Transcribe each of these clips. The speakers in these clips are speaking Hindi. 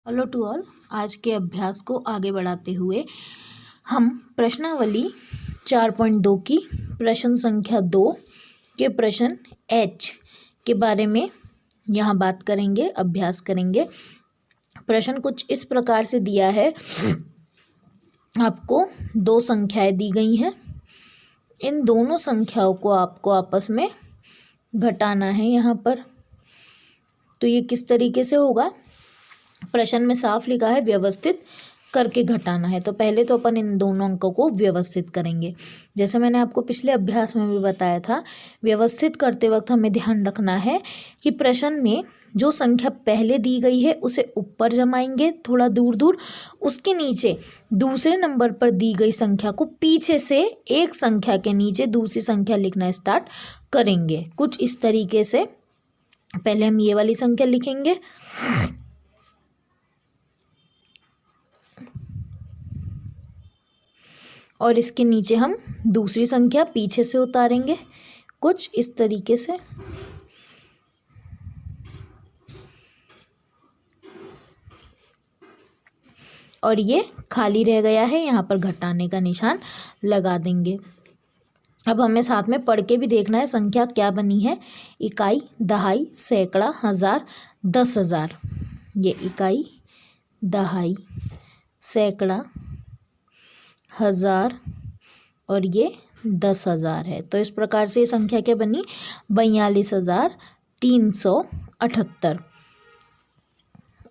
Hello to all. आज के अभ्यास को आगे बढ़ाते हुए हम प्रश्नावली 4.2 की प्रश्न संख्या 2 के प्रश्न एच के बारे में यहाँ बात करेंगे, अभ्यास करेंगे। प्रश्न कुछ इस प्रकार से दिया है, आपको दो संख्याएं दी गई हैं, इन दोनों संख्याओं को आपको आपस में घटाना है यहाँ पर। तो ये किस तरीके से होगा, प्रश्न में साफ लिखा है व्यवस्थित करके घटाना है। तो पहले तो अपन इन दोनों अंकों को व्यवस्थित करेंगे। जैसे मैंने आपको पिछले अभ्यास में भी बताया था, व्यवस्थित करते वक्त हमें ध्यान रखना है कि प्रश्न में जो संख्या पहले दी गई है उसे ऊपर जमाएंगे थोड़ा दूर दूर, उसके नीचे दूसरे नंबर पर दी गई संख्या को पीछे से एक संख्या के नीचे दूसरी संख्या लिखना स्टार्ट करेंगे। कुछ इस तरीके से पहले हम ये वाली संख्या लिखेंगे, और इसके नीचे हम दूसरी संख्या पीछे से उतारेंगे, कुछ इस तरीके से। और ये खाली रह गया है, यहाँ पर घटाने का निशान लगा देंगे। अब हमें साथ में पढ़ के भी देखना है संख्या क्या बनी है। इकाई, दहाई, सैकड़ा, हजार, 10,000। ये इकाई, दहाई, सैकड़ा, हजार और ये 10,000 है। तो इस प्रकार से संख्या क्या बनी, 42,378।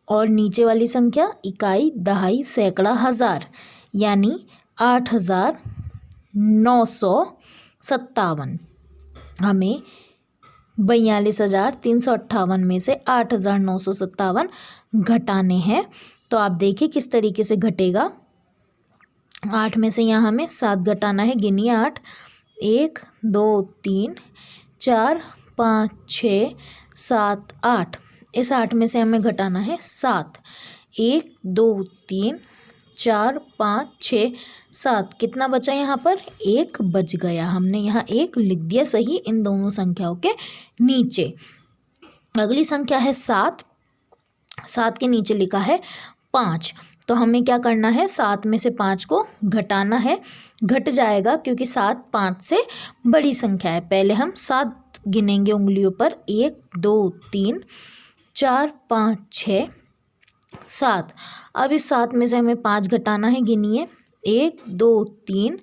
और नीचे वाली संख्या इकाई, दहाई, सैकड़ा, हजार यानी 8,957। हमें 42,358 में से 8,957 घटाने हैं। तो आप देखिए किस तरीके से घटेगा। 8 में से यहाँ हमें 7 घटाना है, गिनिए 8, 1 2 3 4 5 6 7 8। इस 8 में से हमें घटाना है 7, 1 2 3 4 5 6 7। कितना बचा यहाँ पर, 1 बच गया। हमने यहाँ 1 लिख दिया सही इन दोनों संख्याओं के नीचे। अगली संख्या है 7, 7 के नीचे लिखा है 5। तो हमें क्या करना है, 7 में से 5 को घटाना है। घट जाएगा क्योंकि 7 5 से बड़ी संख्या है। पहले हम 7 गिनेंगे उंगलियों पर, 1 2 3 4 5 6 7। अब इस 7 में से हमें 5 घटाना है, गिनिए 1 2 3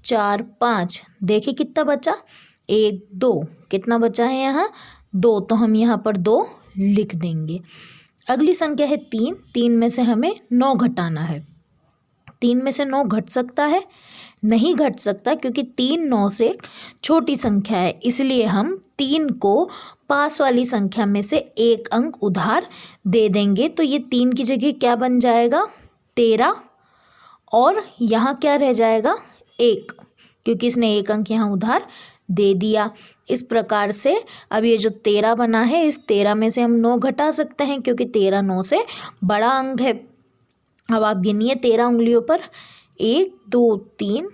4 5। देखिए कितना बचा, 1 2। कितना बचा है यहाँ, 2। तो हम यहाँ पर 2 लिख देंगे। अगली संख्या है 3, 3 में से हमें 9 घटाना है। 3 में से 9 घट सकता है, नहीं घट सकता क्योंकि 3 9 से छोटी संख्या है, इसलिए हम 3 को पास वाली संख्या में से एक अंक उधार दे देंगे। तो ये 3 की जगह क्या बन जाएगा, 13, और यहाँ क्या रह जाएगा, 1, क्योंकि इसने एक अंक यहाँ उधार दे दिया। इस प्रकार से अब ये जो 13 बना है, इस 13 में से हम 9 घटा सकते हैं क्योंकि 13 9 से बड़ा अंक है। अब आप गिनिए 13 उंगलियों पर, 1 2 3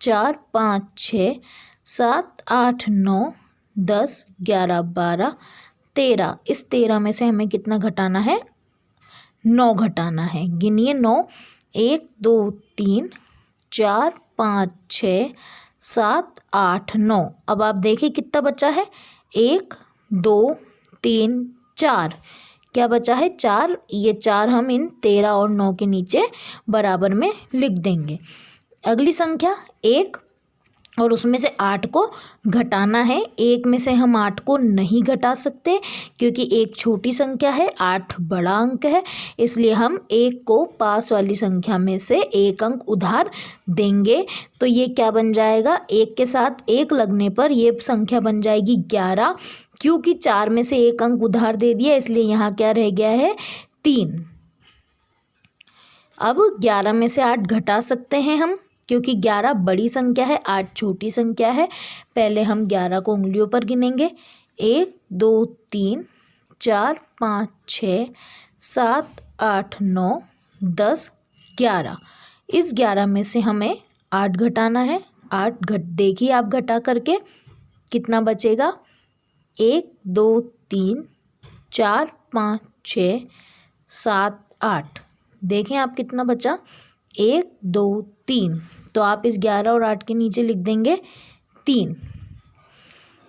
4 5 6 7 8 9 10 11 12 13। इस 13 में से हमें कितना घटाना है, 9 घटाना है। गिनिए 9, 1 2 3 4 5 6 7 8 9। अब आप देखिए कितना बचा है, 1 2 3 4। क्या बचा है, 4। ये 4 हम इन 13 और 9 के नीचे बराबर में लिख देंगे। अगली संख्या 1, और उसमें से 8 को घटाना है। 1 में से हम 8 को नहीं घटा सकते क्योंकि 1 छोटी संख्या है, 8 बड़ा अंक है, इसलिए हम 1 को पास वाली संख्या में से एक अंक उधार देंगे। तो ये क्या बन जाएगा, 1 के साथ 1 लगने पर ये संख्या बन जाएगी 11, क्योंकि 4 में से एक अंक उधार दे दिया, इसलिए यहाँ क्या रह गया है, 3। अब 11 में से 8 घटा सकते हैं हम, क्योंकि 11 बड़ी संख्या है, 8 छोटी संख्या है। पहले हम 11 को उंगलियों पर गिनेंगे, 1 2 3 4 5 6 7 8 9 10 11। इस 11 में से हमें 8 घटाना है। 8 देखिए आप घटा करके कितना बचेगा, 1 2 3 4 5 6 7 8। देखें आप कितना बचा, 1 2 3। तो आप इस 11 और 8 के नीचे लिख देंगे 3।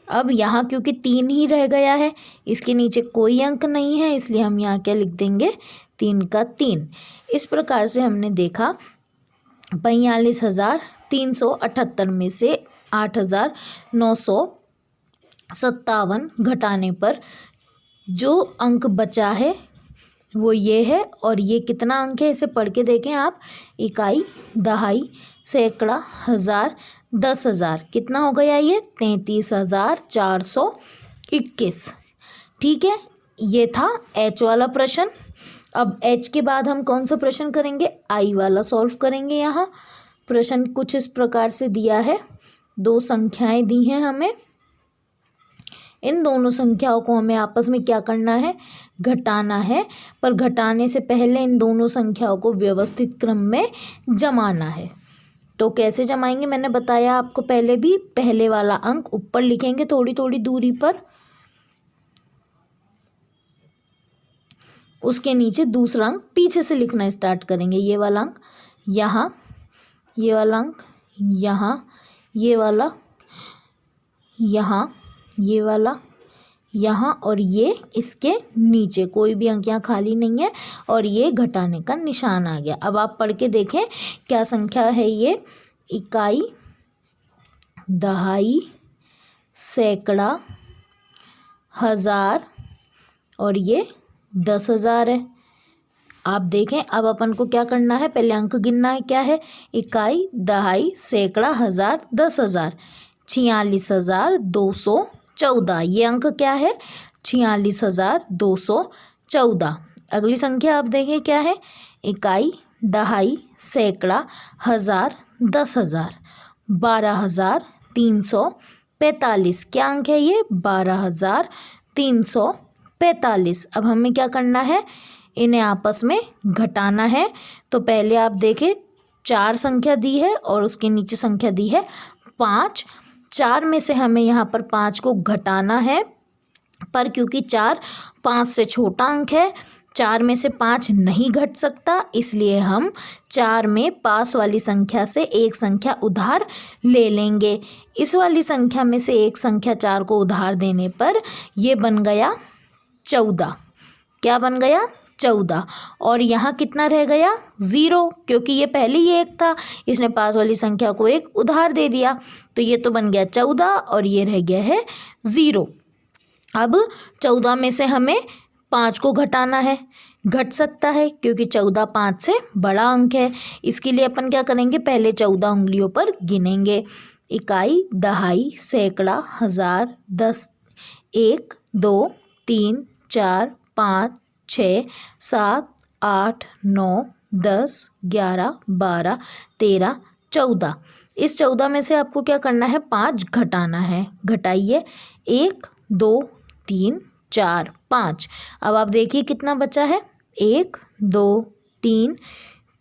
अब यहाँ क्योंकि 3 ही रह गया है, इसके नीचे कोई अंक नहीं है, इसलिए हम यहाँ क्या लिख देंगे, 3 का 3। इस प्रकार से हमने देखा 42,378 में से 8,957 घटाने पर जो अंक बचा है वो ये है। और ये कितना अंक है इसे पढ़ के देखें आप, इकाई, दहाई, सैकड़ा, हज़ार, 10,000, कितना हो गया ये, 33,421। ठीक है, ये था एच वाला प्रश्न। अब एच के बाद हम कौन सा प्रश्न करेंगे, आई वाला सॉल्व करेंगे। यहाँ प्रश्न कुछ इस प्रकार से दिया है, 2 संख्याएं दी हैं हमें, इन दोनों संख्याओं को हमें आपस में क्या करना है, घटाना है। पर घटाने से पहले इन दोनों संख्याओं को व्यवस्थित क्रम में जमाना है। तो कैसे जमाएंगे, मैंने बताया आपको पहले भी, पहले वाला अंक ऊपर लिखेंगे थोड़ी थोड़ी दूरी पर, उसके नीचे दूसरा अंक पीछे से लिखना स्टार्ट करेंगे। ये वाला अंक यहाँ, ये वाला अंक यहाँ, ये वाला यहाँ, ये वाला यहाँ, और ये इसके नीचे, कोई भी अंक यहाँ खाली नहीं है, और ये घटाने का निशान आ गया। अब आप पढ़ के देखें क्या संख्या है ये, इकाई, दहाई, सैकड़ा, हज़ार, और ये 10,000 है। आप देखें अब अपन को क्या करना है, पहले अंक गिनना है, क्या है, इकाई, दहाई, सैकड़ा, हज़ार, 10,000, 46,214। ये अंक क्या है, 46,214। अगली संख्या आप देखें क्या है, इकाई, दहाई, सैकड़ा, हज़ार, 10,000, 12,345। क्या अंक है ये, 12,345। अब हमें क्या करना है, इन्हें आपस में घटाना है। तो पहले आप देखें 4 संख्या दी है और उसके नीचे संख्या दी है 5। 4 में से हमें यहाँ पर 5 को घटाना है, पर क्योंकि 4 5 से छोटा अंक है, 4 में से 5 नहीं घट सकता, इसलिए हम 4 में पास वाली संख्या से एक संख्या उधार ले लेंगे। इस वाली संख्या में से एक संख्या 4 को उधार देने पर ये बन गया 14। क्या बन गया, 14। और यहाँ कितना रह गया, 0, क्योंकि ये पहले ही 1 था, इसने पास वाली संख्या को 1 उधार दे दिया, तो ये तो बन गया 14 और ये रह गया है 0। अब 14 में से हमें 5 को घटाना है, घट सकता है क्योंकि 14 5 से बड़ा अंक है। इसके लिए अपन क्या करेंगे, पहले 14 उंगलियों पर गिनेंगे, इकाई, दहाई, सैकड़ा, हज़ार, 10, 1 2 3 4 5 6 7 8 9 10 11 12 13 14। इस 14 में से आपको क्या करना है, 5 घटाना है। घटाइए, 1 2 3 4 5। अब आप देखिए कितना बचा है, 1 2 3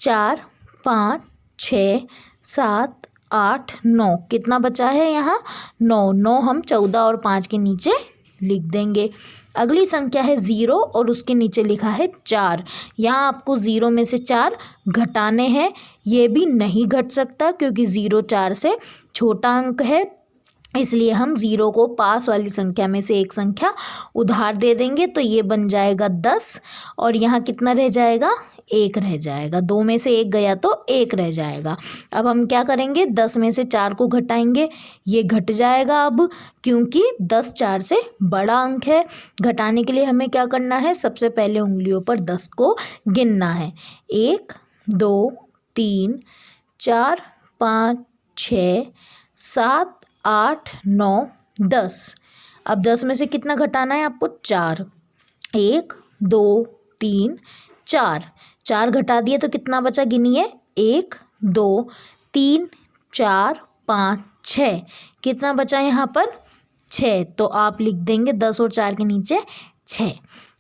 4 5 6 7 8 9। कितना बचा है यहाँ, 9। 9 हम 14 और 5 के नीचे लिख देंगे। अगली संख्या है 0 और उसके नीचे लिखा है 4। यहाँ आपको 0 में से 4 घटाने हैं, ये भी नहीं घट सकता क्योंकि 0 4 से छोटा अंक है, इसलिए हम 0 को पास वाली संख्या में से एक संख्या उधार दे देंगे, तो ये बन जाएगा 10। और यहाँ कितना रह जाएगा, 1 रह जाएगा। 2 में से 1 गया तो 1 रह जाएगा। अब हम क्या करेंगे, 10 में से 4 को घटाएंगे, ये घट जाएगा अब, क्योंकि 10 4 से बड़ा अंक है। घटाने के लिए हमें क्या करना है, सबसे पहले उंगलियों पर 10 को गिनना है, 1 2 3 4 5 6 7 8 9 10। अब 10 में से कितना घटाना है आपको, 4। 1 2 3 4। 4 घटा दिए तो कितना बचा, गिनिए, 1 2 3 4 5 6। कितना बचा यहाँ पर, 6। तो आप लिख देंगे 10 और 4 के नीचे 6।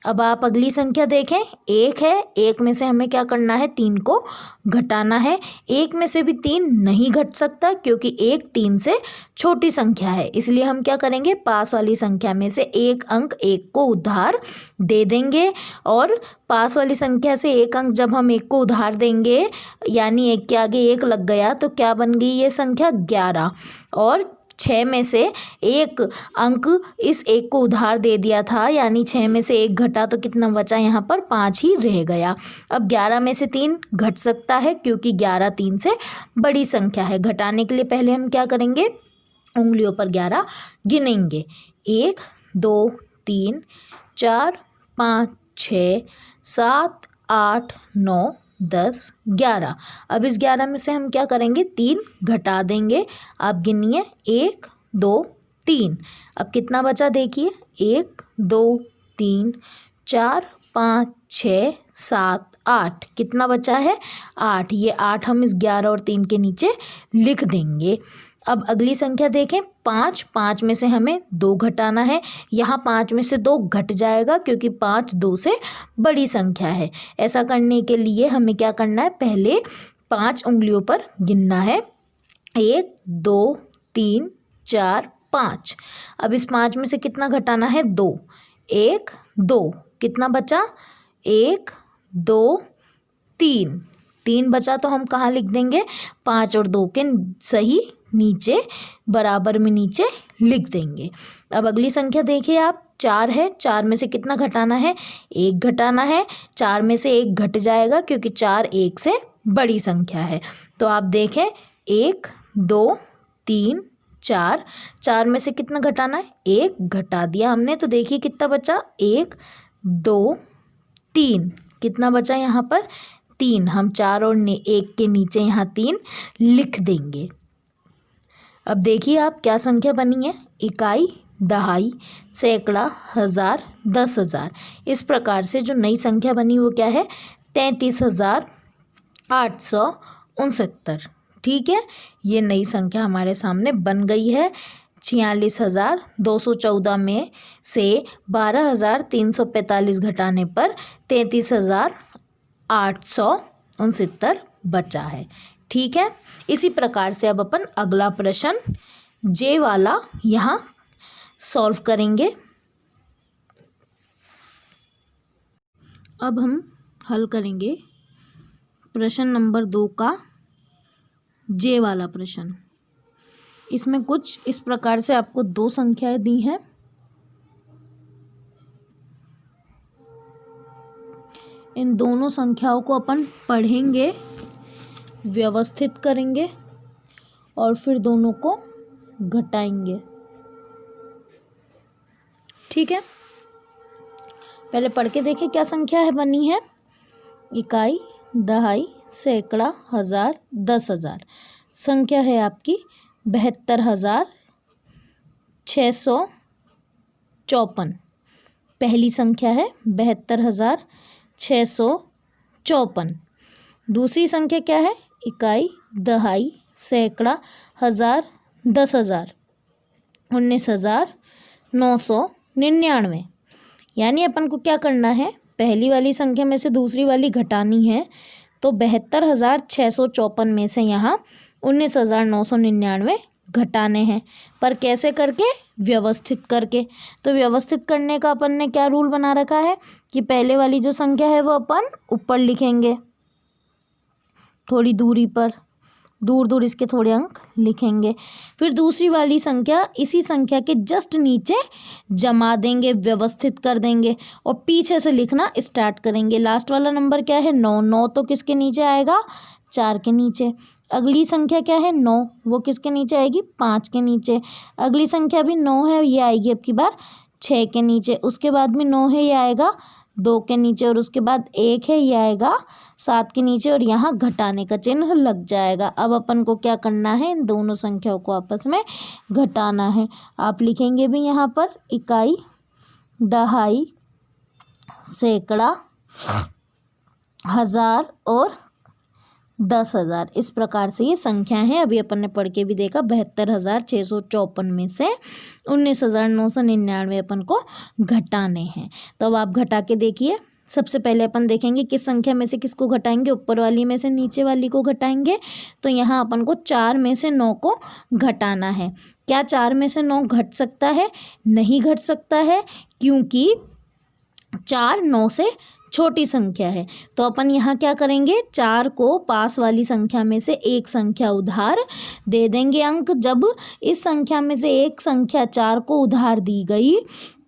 अब आप अगली संख्या देखें, एक है, एक में से हमें क्या करना है, 3 को घटाना है। एक में से भी 3 नहीं घट सकता क्योंकि एक 3 से छोटी संख्या है, इसलिए हम क्या करेंगे, पास वाली संख्या में से एक अंक 1 को उधार दे देंगे। और पास वाली संख्या से एक अंक जब हम 1 को उधार देंगे, यानी 1 के आगे 1 लग गया, तो क्या बन गई ये संख्या, 11। और 6 में से एक अंक इस 1 को उधार दे दिया था, यानी 6 में से 1 घटा तो कितना बचा, यहाँ पर 5 ही रह गया। अब 11 में से 3 घट सकता है क्योंकि 11 3 से बड़ी संख्या है। घटाने के लिए पहले हम क्या करेंगे, उंगलियों पर 11 गिनेंगे। 1 2 3 4 5 6 7 8 9 10 11। अब इस 11 में से हम क्या करेंगे, 3 घटा देंगे। आप गिनिए, 1 2 3। अब कितना बचा देखिए, 1 2 3 4 5 6 7 8। कितना बचा है, 8। ये 8 हम इस 11 और 3 के नीचे लिख देंगे। अब अगली संख्या देखें, 5। 5 में से हमें 2 घटाना है। यहाँ 5 में से 2 घट जाएगा क्योंकि 5 2 से बड़ी संख्या है। ऐसा करने के लिए हमें क्या करना है, पहले 5 उंगलियों पर गिनना है, 1 2 3 4 5। अब इस 5 में से कितना घटाना है, 2। 1 2, कितना बचा, 1 2 3। 3 बचा तो हम कहाँ लिख देंगे, 5 और 2 के सही नीचे, बराबर में नीचे लिख देंगे। अब अगली संख्या देखिए आप, 4 है। 4 में से कितना घटाना है, 1 घटाना है। 4 में से 1 घट जाएगा क्योंकि 4 1 से बड़ी संख्या है। तो आप देखें, 1 2 3 4। 4 में से कितना घटाना है, 1 घटा दिया हमने, तो देखिए कितना बचा, 1 2 3। कितना बचा यहाँ पर, 3। हम 4 और 1 के नीचे यहाँ 3 लिख देंगे। अब देखिए आप क्या संख्या बनी है, इकाई, दहाई, सैकड़ा, हज़ार, 10,000। इस प्रकार से जो नई संख्या बनी वो क्या है, 33,869। ठीक है, ये नई संख्या हमारे सामने बन गई है। 46,214 में से 12,345 घटाने पर 33,869 बचा है। ठीक है, इसी प्रकार से अब अपन अगला प्रश्न जे वाला यहाँ सॉल्व करेंगे। अब हम हल करेंगे प्रश्न नंबर 2 का जे वाला प्रश्न। इसमें कुछ इस प्रकार से आपको 2 संख्याएं दी हैं। इन दोनों संख्याओं को अपन पढ़ेंगे, व्यवस्थित करेंगे और फिर दोनों को घटाएंगे। ठीक है, पहले पढ़ के देखिए क्या संख्या है बनी है, इकाई, दहाई, सैकड़ा, हज़ार, 10,000। संख्या है आपकी 72,654। पहली संख्या है 72,654। दूसरी संख्या क्या है, इकाई, दहाई, सैकड़ा, हज़ार, 10,000, 19,999। यानी अपन को क्या करना है, पहली वाली संख्या में से दूसरी वाली घटानी है। तो 72,654 में से यहाँ 19,999 घटाने हैं, पर कैसे करके, व्यवस्थित करके। तो व्यवस्थित करने का अपन ने क्या रूल बना रखा है कि पहले वाली जो संख्या है वो अपन ऊपर लिखेंगे, थोड़ी दूरी पर, दूर दूर इसके थोड़े अंक लिखेंगे। फिर दूसरी वाली संख्या इसी संख्या के जस्ट नीचे जमा देंगे, व्यवस्थित कर देंगे और पीछे से लिखना स्टार्ट करेंगे। लास्ट वाला नंबर क्या है, 9। 9 तो किसके नीचे आएगा, 4 के नीचे। अगली संख्या क्या है, 9, वो किसके नीचे आएगी, 5 के नीचे। अगली संख्या भी 9 है, ये आएगी अब की बार 6 के नीचे। उसके बाद भी 9 है, ये आएगा 2 के नीचे। और उसके बाद 1 है, ये आएगा 7 के नीचे और यहाँ घटाने का चिन्ह लग जाएगा। अब अपन को क्या करना है, इन दोनों संख्याओं को आपस में घटाना है। आप लिखेंगे भी यहाँ पर इकाई, दहाई, सैकड़ा, हज़ार और 10,000। इस प्रकार से ये संख्या है। अभी अपन ने पढ़ के भी देखा 72,654 में से 19,999 अपन को घटाने हैं। तो अब आप घटा के देखिए। सबसे पहले अपन देखेंगे किस संख्या में से किसको घटाएंगे, ऊपर वाली में से नीचे वाली को घटाएंगे। तो यहाँ अपन को 4 में से 9 को घटाना है। क्या 4 में से 9 घट सकता है? नहीं घट सकता है, क्योंकि 4 9 से छोटी संख्या है। तो अपन यहाँ क्या करेंगे, 4 को पास वाली संख्या में से एक संख्या उधार दे देंगे अंक। जब इस संख्या में से एक संख्या 4 को उधार दी गई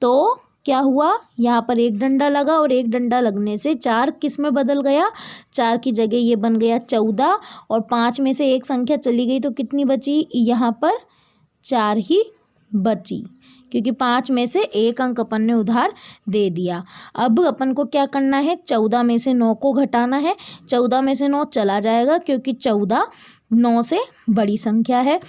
तो क्या हुआ, यहाँ पर एक डंडा लगा और एक डंडा लगने से 4 किस में बदल गया, 4 की जगह ये बन गया 14। और 5 में से एक संख्या चली गई तो कितनी बची, यहाँ पर 4 ही बची, क्योंकि 5 में से एक अंक अपन ने उधार दे दिया। अब अपन को क्या करना है, 14 में से 9 को घटाना है। 14 में से 9 चला जाएगा, क्योंकि 14 9 से बड़ी संख्या है।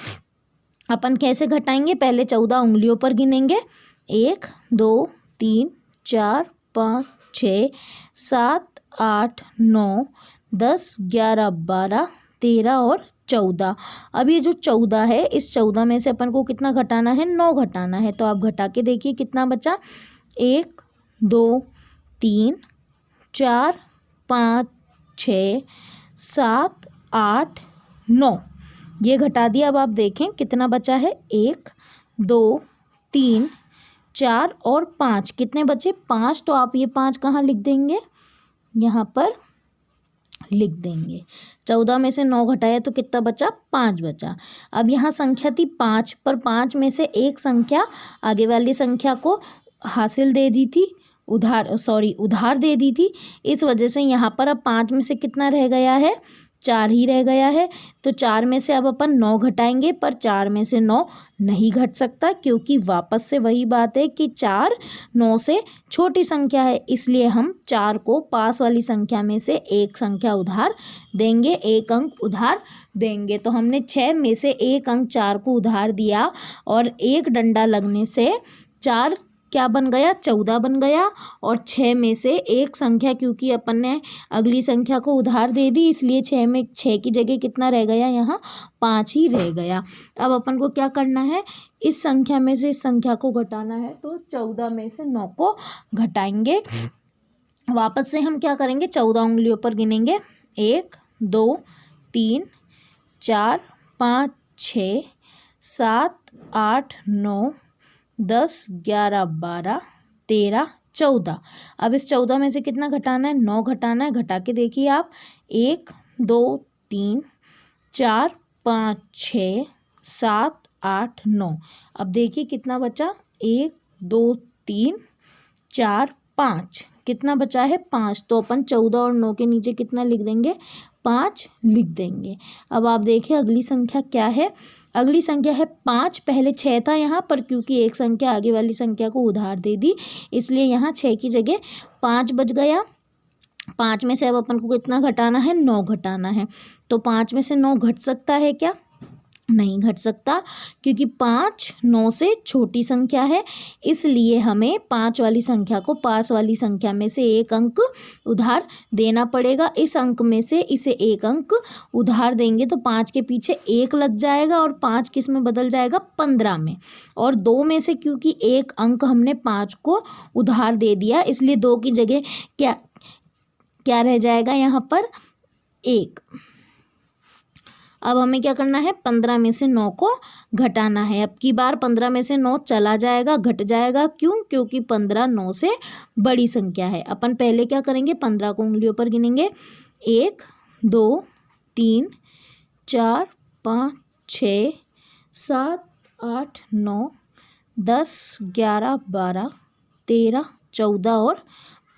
अपन कैसे घटाएंगे, पहले 14 उंगलियों पर गिनेंगे। 1 2 3 4 5 6 7 8 9 10 11 12 13 और 14। अब ये जो 14 है, इस 14 में से अपन को कितना घटाना है, 9 घटाना है। तो आप घटा के देखिए कितना बचा, 1 2 3 4 5 6 7 8 9, ये घटा दिया। अब आप देखें कितना बचा है, 1 2 3 4 और 5, कितने बचे, 5। तो आप ये 5 कहाँ लिख देंगे, यहाँ पर लिख देंगे। 14 में से 9 घटाया तो कितना बचा, 5 बचा। अब यहाँ संख्या थी 5, पर 5 में से एक संख्या आगे वाली संख्या को हासिल दे दी थी, उधार दे दी थी। इस वजह से यहाँ पर अब 5 में से कितना रह गया है, 4 ही रह गया है। तो 4 में से अब अपन 9 घटाएंगे, पर 4 में से 9 नहीं घट सकता, क्योंकि वापस से वही बात है कि 4 9 से छोटी संख्या है। इसलिए हम 4 को पास वाली संख्या में से एक संख्या उधार देंगे, एक अंक उधार देंगे। तो हमने 6 में से एक अंक 4 को उधार दिया, और एक डंडा लगने से 4 क्या बन गया, 14 बन गया। और 6 में से एक संख्या, क्योंकि अपन ने अगली संख्या को उधार दे दी, इसलिए 6 की जगह कितना रह गया, यहाँ 5 ही रह गया। अब अपन को क्या करना है, इस संख्या में से इस संख्या को घटाना है। तो 14 में से 9 को घटाएंगे। वापस से हम क्या करेंगे, 14 उंगलियों पर गिनेंगे। 1 2 3 4 5 6 7 8 9 10 11 12 13 14। अब इस 14 में से कितना घटाना है, 9 घटाना है। घटा के देखिए आप, 1 2 3 4 5 6 7 8 9। अब देखिए कितना बचा, 1 2 3 4 5, कितना बचा है, 5। तो अपन 14 और 9 के नीचे कितना लिख देंगे, 5 लिख देंगे। अब आप देखिए अगली संख्या क्या है, अगली संख्या है 5। पहले 6 था यहाँ पर, क्योंकि एक संख्या आगे वाली संख्या को उधार दे दी, इसलिए यहाँ 6 की जगह 5 बच गया। 5 में से अब अपन को कितना घटाना है, 9 घटाना है। तो 5 में से 9 घट सकता है क्या, नहीं घट सकता, क्योंकि 5 9 से छोटी संख्या है। इसलिए हमें 5 वाली संख्या को पास वाली संख्या में से एक अंक उधार देना पड़ेगा। इस अंक में से इसे एक अंक उधार देंगे तो 5 के पीछे 1 लग जाएगा, और 5 किस में बदल जाएगा, 15 में। और 2 में से क्योंकि एक अंक हमने 5 को उधार दे दिया, इसलिए 2 की जगह क्या रह जाएगा, यहाँ पर 1। अब हमें क्या करना है, 15 में से 9 को घटाना है। अब की बार 15 में से 9 चला जाएगा, घट जाएगा। क्यों, क्योंकि 15 9 से बड़ी संख्या है। अपन पहले क्या करेंगे, 15 को उंगलियों पर गिनेंगे। 1 2 3 4 5 6 7 8 9 10 11 12 13 14 और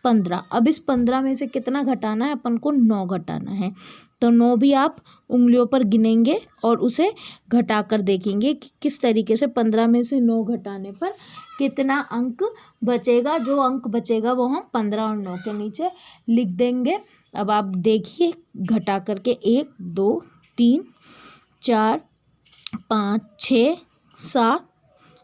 15। अब इस 15 में से कितना घटाना है, अपन को 9 घटाना है। तो 9 भी आप उंगलियों पर गिनेंगे और उसे घटा कर देखेंगे कि किस तरीके से 15 में से 9 घटाने पर कितना अंक बचेगा। जो अंक बचेगा वो हम 15 और 9 के नीचे लिख देंगे। अब आप देखिए घटा करके 1 2 3 4 5 6 7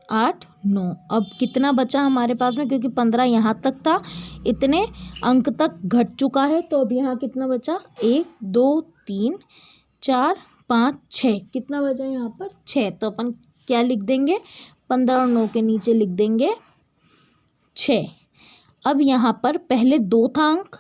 8 9। अब कितना बचा हमारे पास में, क्योंकि 15 यहाँ तक था, इतने अंक तक घट चुका है। तो अब यहाँ कितना बचा, 1 2 3 4 5 6, कितना बचा यहाँ पर 6। तो अपन क्या लिख देंगे, 15 और 9 के नीचे लिख देंगे 6। अब यहाँ पर पहले 2 था अंक,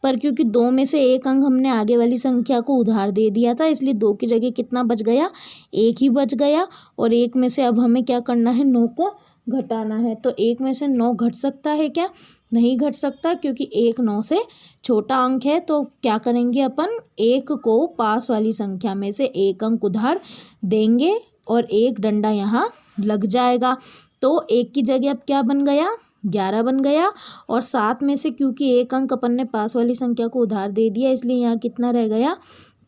पर क्योंकि 2 में से एक अंक हमने आगे वाली संख्या को उधार दे दिया था, इसलिए 2 की जगह कितना बच गया, 1 ही बच गया। और 1 में से अब हमें क्या करना है, 9 को घटाना है। तो 1 में से 9 घट सकता है क्या, नहीं घट सकता, क्योंकि 1 9 से छोटा अंक है। तो क्या करेंगे अपन, 1 को पास वाली संख्या में से एक अंक उधार देंगे और एक डंडा यहाँ लग जाएगा। तो 1 की जगह अब क्या बन गया, 11 बन गया। और 7 में से क्योंकि एक अंक अपन ने पास वाली संख्या को उधार दे दिया, इसलिए यहाँ कितना रह गया,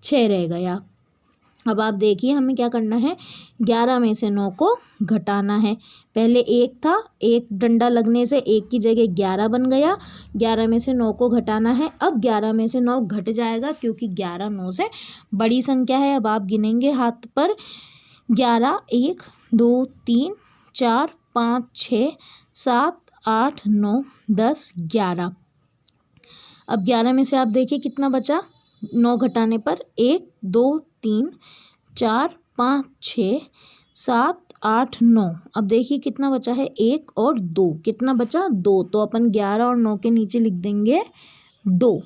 6 रह गया। अब आप देखिए हमें क्या करना है, 11 में से 9 को घटाना है। पहले 1 था, एक डंडा लगने से 1 की जगह 11 बन गया। 11 में से 9 को घटाना है। अब 11 में से 9 घट जाएगा, क्योंकि 11 9 से बड़ी संख्या है। अब आप गिनेंगे हाथ पर, 11 1 2 3 4 5 6 7 8 9 10 11। अब 11 में से आप देखिए कितना बचा, 9 घटाने पर 1 2 3 4 5 6 7 8 9। अब देखिए कितना बचा है, 1 और 2, कितना बचा 2। तो अपन 11 और 9 के नीचे लिख देंगे 2।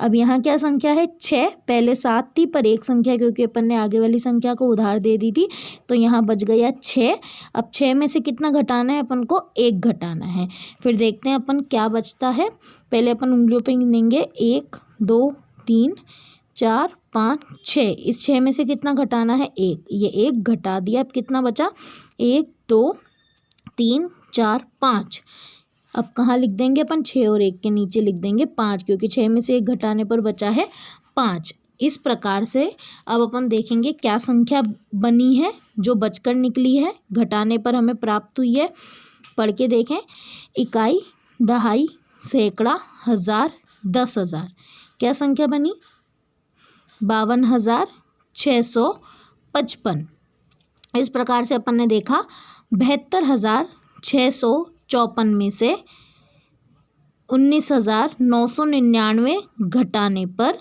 अब यहाँ क्या संख्या है, 6। पहले 7 थी, पर एक संख्या क्योंकि अपन ने आगे वाली संख्या को उधार दे दी थी, तो यहाँ बच गया 6। अब 6 में से कितना घटाना है, अपन को 1 घटाना है। फिर देखते हैं अपन क्या बचता है। पहले अपन उंगलियों पे गिनेंगे, 1 2 3 4 5 6। इस 6 में से कितना घटाना है, 1। ये 1 घटा दिया। अब कितना बचा, 1 2 3 4 5। अब कहाँ लिख देंगे अपन, 6 और 1 के नीचे लिख देंगे 5, क्योंकि 6 में से 1 घटाने पर बचा है 5। इस प्रकार से अब अपन देखेंगे क्या संख्या बनी है जो बचकर निकली है, घटाने पर हमें प्राप्त हुई है। पढ़ के देखें, इकाई, दहाई, सैकड़ा, हजार, 10,000। क्या संख्या बनी, 52,655। इस प्रकार से अपन ने देखा 72,654 में से 19,999 घटाने पर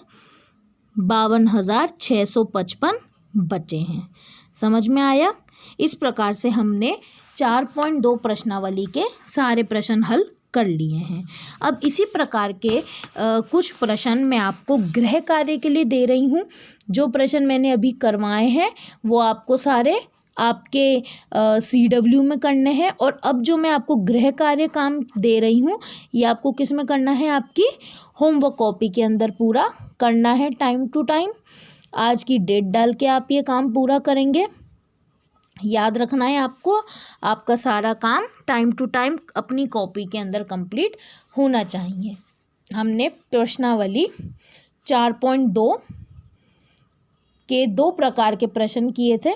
52,655 बचे हैं। समझ में आया। इस प्रकार से हमने 4.2 प्रश्नावली के सारे प्रश्न हल कर लिए हैं। अब इसी प्रकार के कुछ प्रश्न मैं आपको गृह कार्य के लिए दे रही हूँ। जो प्रश्न मैंने अभी करवाए हैं वो आपको सारे आपके CW में करने हैं। और अब जो मैं आपको गृह कार्य काम दे रही हूँ ये आपको किस में करना है, आपकी होमवर्क कॉपी के अंदर पूरा करना है टाइम टू टाइम। आज की डेट डाल के आप ये काम पूरा करेंगे। याद रखना है आपको, आपका सारा काम टाइम टू टाइम अपनी कॉपी के अंदर कंप्लीट होना चाहिए। हमने प्रश्नावली 4.2 के 2 प्रकार के प्रश्न किए थे।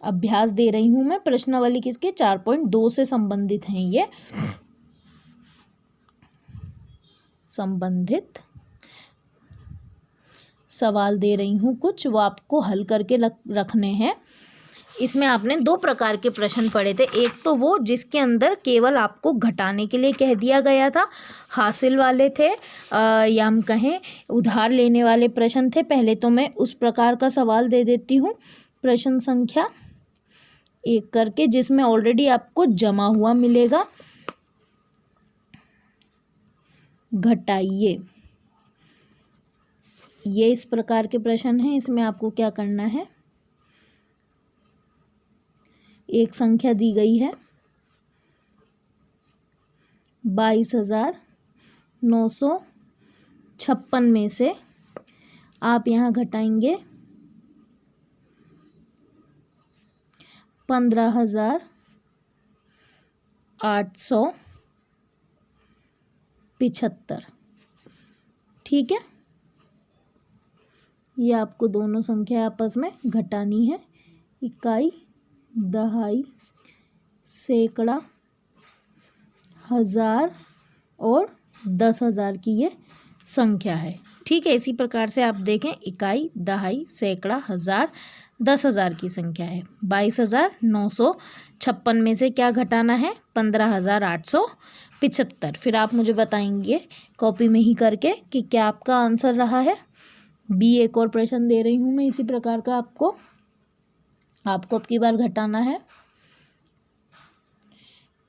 अभ्यास दे रही हूँ मैं। प्रश्नावली किसके, 4.2 से संबंधित हैं। ये संबंधित सवाल दे रही हूँ कुछ, वो आपको हल करके रखने हैं। इसमें आपने 2 प्रकार के प्रश्न पढ़े थे। एक तो वो जिसके अंदर केवल आपको घटाने के लिए कह दिया गया था, हासिल वाले थे, या हम कहें उधार लेने वाले प्रश्न थे। पहले तो मैं उस प्रकार का सवाल दे देती हूँ, प्रश्न संख्या 1 करके, जिसमें ऑलरेडी आपको जमा हुआ मिलेगा। घटाइए, ये इस प्रकार के प्रश्न हैं। इसमें आपको क्या करना है, एक संख्या दी गई है 22,956 में से आप यहाँ घटाएंगे 15,875। ठीक है, ये आपको दोनों संख्या आपस में घटानी है। इकाई, दहाई, सैकड़ा, हजार और 10,000 की ये संख्या है। ठीक है, इसी प्रकार से आप देखें, इकाई, दहाई, सैकड़ा, हजार, 10,000 की संख्या है। 22,956 में से क्या घटाना है, 15,875। फिर आप मुझे बताएंगे कॉपी में ही करके कि क्या आपका आंसर रहा है। बी एक और प्रश्न दे रही हूँ मैं इसी प्रकार का आपको अब की बार घटाना है।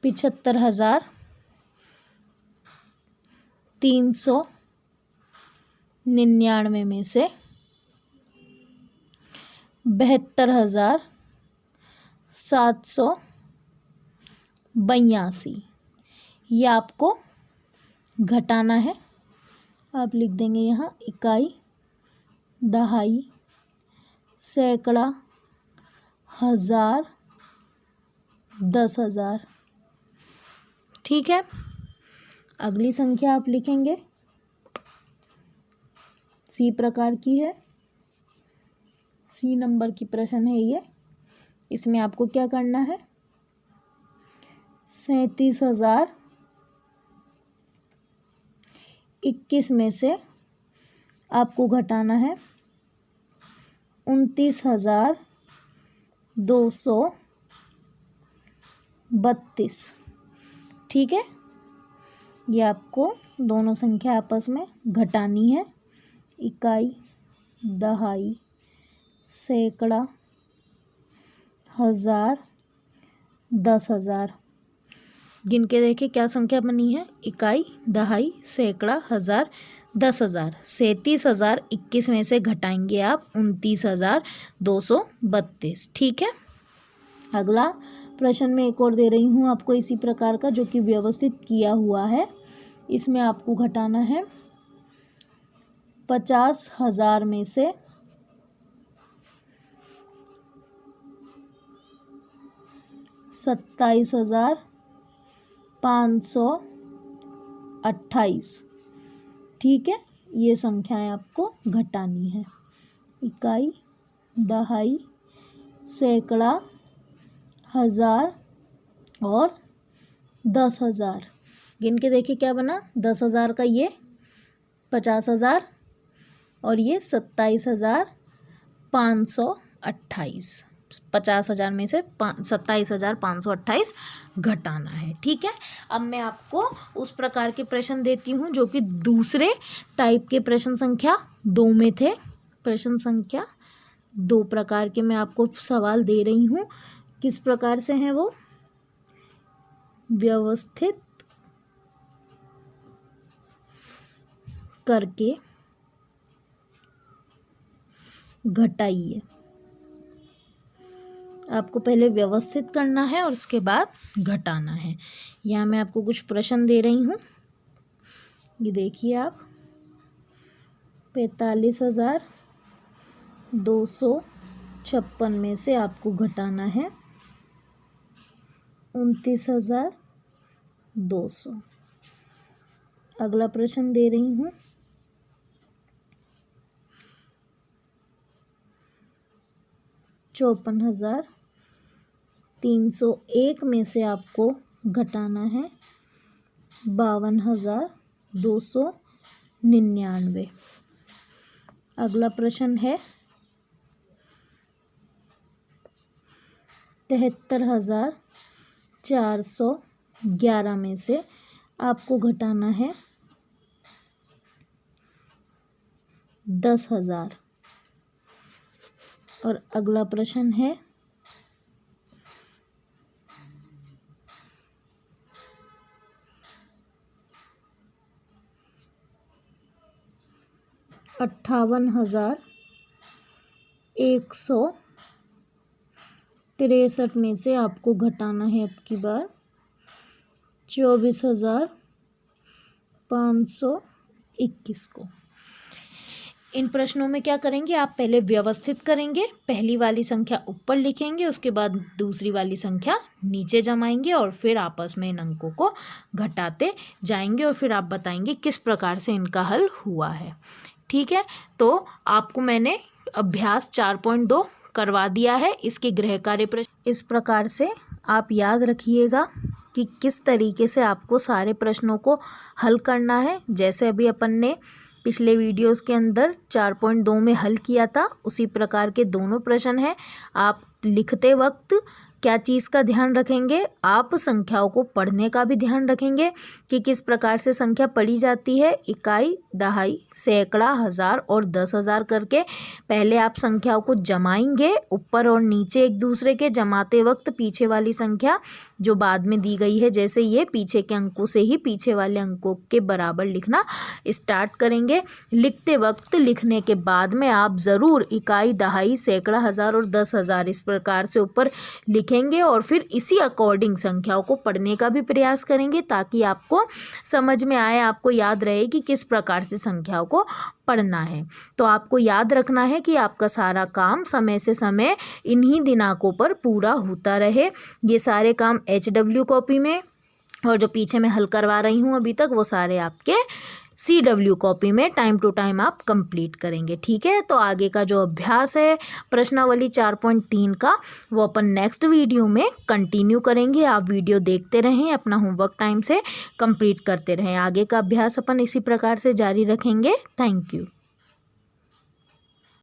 75,399 में से 72,782 ये आपको घटाना है। आप लिख देंगे यहाँ इकाई, दहाई, सैकड़ा, हजार, 10,000। ठीक है, अगली संख्या आप लिखेंगे सी प्रकार की है, सी नंबर की प्रश्न है ये। इसमें आपको क्या करना है, 37,021 में से आपको घटाना है 29,232। ठीक है, ये आपको दोनों संख्या आपस में घटानी है। इकाई, दहाई, सैकड़ा, हजार, 10,000 गिन के देखिए क्या संख्या बनी है। इकाई, दहाई, सैकड़ा, हजार, 10,000। 37,021 में से घटाएंगे आप 29,232। ठीक है, अगला प्रश्न में एक और दे रही हूँ आपको इसी प्रकार का, जो कि व्यवस्थित किया हुआ है। इसमें आपको घटाना है 50,000 में से 27,528। ठीक है, ये संख्याएं आपको घटानी है। इकाई, दहाई, सैकड़ा, हजार और 10,000 गिन के देखिए क्या बना। 10,000 का ये 50,000 और ये 27,528। 50,000 में से 27,528 घटाना है। ठीक है, अब मैं आपको उस प्रकार के प्रश्न देती हूँ जो कि दूसरे टाइप के प्रश्न संख्या 2 में थे। प्रश्न संख्या 2 प्रकार के मैं आपको सवाल दे रही हूँ। किस प्रकार से हैं वो, व्यवस्थित करके घटाइए। आपको पहले व्यवस्थित करना है और उसके बाद घटाना है। यहाँ मैं आपको कुछ प्रश्न दे रही हूँ, ये देखिए आप। 45,256 में से आपको घटाना है 29,200। अगला प्रश्न दे रही हूँ 54,301 में से आपको घटाना है 52,299। अगला प्रश्न है 73,411 में से आपको घटाना है 10,000। और अगला प्रश्न है 58,163 में से आपको घटाना है अब की बार 24,521 को। इन प्रश्नों में क्या करेंगे आप, पहले व्यवस्थित करेंगे। पहली वाली संख्या ऊपर लिखेंगे, उसके बाद दूसरी वाली संख्या नीचे जमाएंगे और फिर आपस में इन अंकों को घटाते जाएंगे और फिर आप बताएंगे किस प्रकार से इनका हल हुआ है। ठीक है, तो आपको मैंने अभ्यास 4.2 करवा दिया है। इसके गृह कार्य प्रश्न इस प्रकार से आप याद रखिएगा कि किस तरीके से आपको सारे प्रश्नों को हल करना है। जैसे अभी अपन ने पिछले वीडियोस के अंदर 4.2 में हल किया था, उसी प्रकार के दोनों प्रश्न हैं। आप लिखते वक्त क्या चीज़ का ध्यान रखेंगे, आप संख्याओं को पढ़ने का भी ध्यान रखेंगे कि किस प्रकार से संख्या पढ़ी जाती है। इकाई, दहाई, सैकड़ा, हज़ार और 10,000 करके पहले आप संख्याओं को जमाएंगे ऊपर और नीचे एक दूसरे के। जमाते वक्त पीछे वाली संख्या जो बाद में दी गई है, जैसे ये पीछे के अंकों से ही पीछे वाले अंकों के बराबर लिखना स्टार्ट करेंगे। लिखते वक्त लिखने के बाद में आप ज़रूर इकाई, दहाई, सैकड़ा, हज़ार और 10,000 इस प्रकार से ऊपर लिखेंगे और फिर इसी अकॉर्डिंग संख्याओं को पढ़ने का भी प्रयास करेंगे ताकि आपको समझ में आए, आपको याद रहे कि किस प्रकार से संख्याओं को पढ़ना है। तो आपको याद रखना है कि आपका सारा काम समय से समय इन्हीं दिनांकों पर पूरा होता रहे। ये सारे काम HW कॉपी में और जो पीछे मैं हल करवा रही हूँ अभी तक, वो सारे आपके CW कॉपी में टाइम टू टाइम आप कंप्लीट करेंगे। ठीक है, तो आगे का जो अभ्यास है प्रश्नावली 4.3 का, वो अपन नेक्स्ट वीडियो में कंटिन्यू करेंगे। आप वीडियो देखते रहें, अपना होमवर्क टाइम से कंप्लीट करते रहें। आगे का अभ्यास अपन इसी प्रकार से जारी रखेंगे। Thank you.